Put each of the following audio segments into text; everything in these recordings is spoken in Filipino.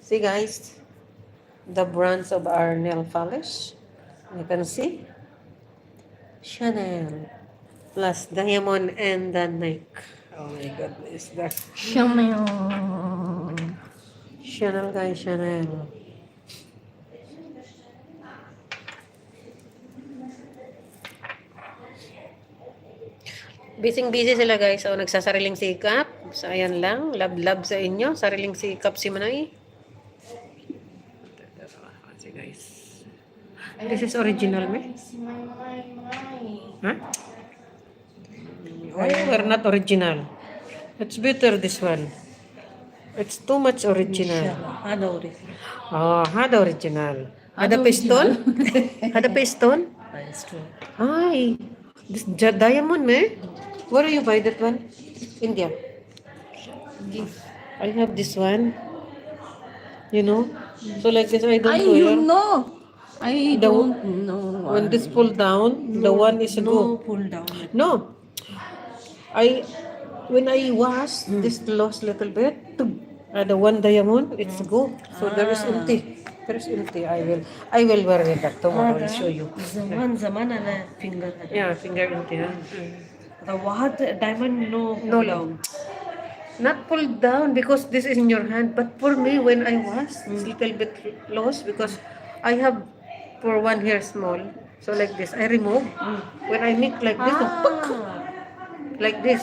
See guys, the brands of our nail polish. You can see Chanel plus diamond and the neck. Oh my goodness, that Chanel. Chanel guys, Chanel. Busy sila guys. So, nagsasariling sikap. So, ayan lang. Love sa inyo. Sariling sikap si Manay. Kasi guys. This is original, me? Huh? Why we're not original? It's better this one. It's too much original. Hada original. Oh, hada original. Hada Hada piston? Hada piston? That's true. Ay, this diamond, me? Where do you buy that one? India. Gift. I have this one. You know? So like this, I don't I wear. you know. I The- don't know. When this pull down, the one is No go. pull down. No. When I wash, this lost little bit. The one diamond, it's go. So there is empty. There is empty. I will wear it that tomorrow. I'll show you. Zaman ana finger. Yeah, finger empty. Huh? The what diamond no No, pull down. Not pulled down because this is in your hand. But for me, when I wash, it's little bit lost because I have for one hair small. So like this, I remove. When I make like this, like this.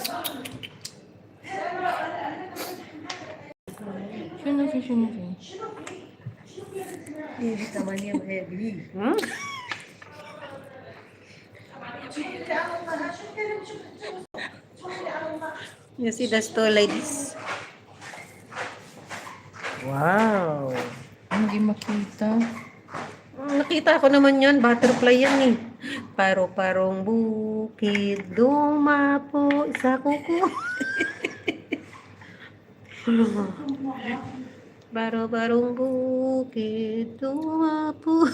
Shino. Hindi naman yung heavy. Hmm? You see the store, ladies? Wow. Hindi makita. Nakita ko naman yan. Butterfly yan eh. Paro-parong bukid, dumapo sa kuko. Paro-parong bukid, dumapo.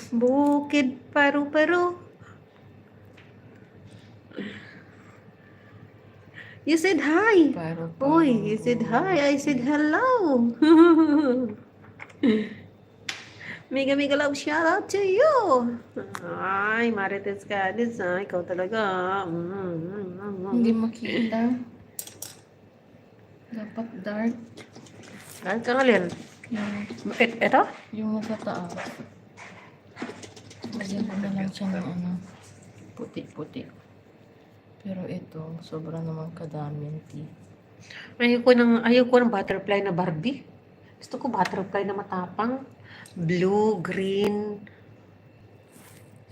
Bukid, paru-paro. You said hi. Oy, you said hi. I said hello. Mega love shout out to you. Ay, Marites Canis. Ay, ikaw talaga. Hindi makita. Dapat dark. Ay, kangalin. Yung, Ito? yung nasa taas. Lagyan ko na lang siya ng ano, puti-puti. Pero ito, sobra naman kadami yung tea. Ayoko ng butterfly na Barbie. Gusto ko butterfly na matapang. Blue, green.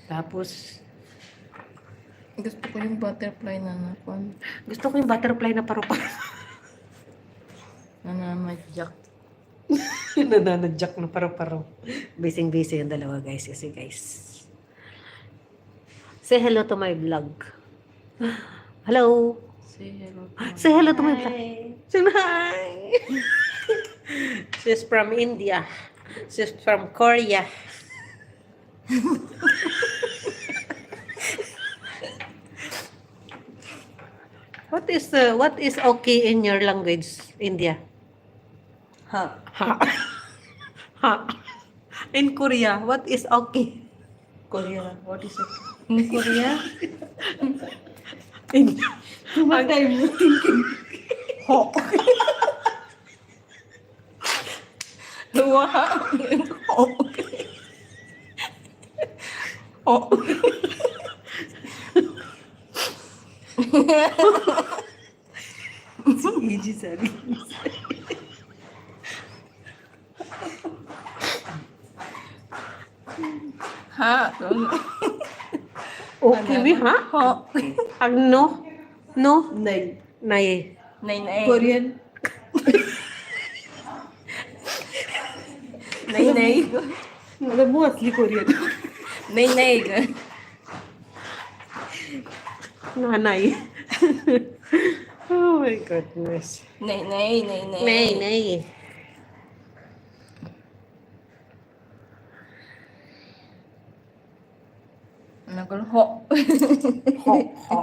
Tapos, Gusto ko yung butterfly na nakon. gusto ko yung butterfly na paru-paro. Nananadyak. Nananadyak na paru-paro. Busy yung dalawa, guys. Kasi, guys. Say hello to my vlog. Hello. Say hello. Say hello to my vlog. Say hi. She's from India. She's from Korea. What is okay in your language, India? Ha. Ha. Ha. In Korea, what is okay? Korea. What is it? In Korea? In What are you thinking? Ho. Wow. Ho. Ho. Easy, sorry. Ha. okay mi ha? Ho. Ang no? No? Nay. Nay. Nay. Korean. Nay. Alam mo, asli Korean. Nay. Nanay. Oh my goodness. Nay. Nay. Nagul ho. Ho.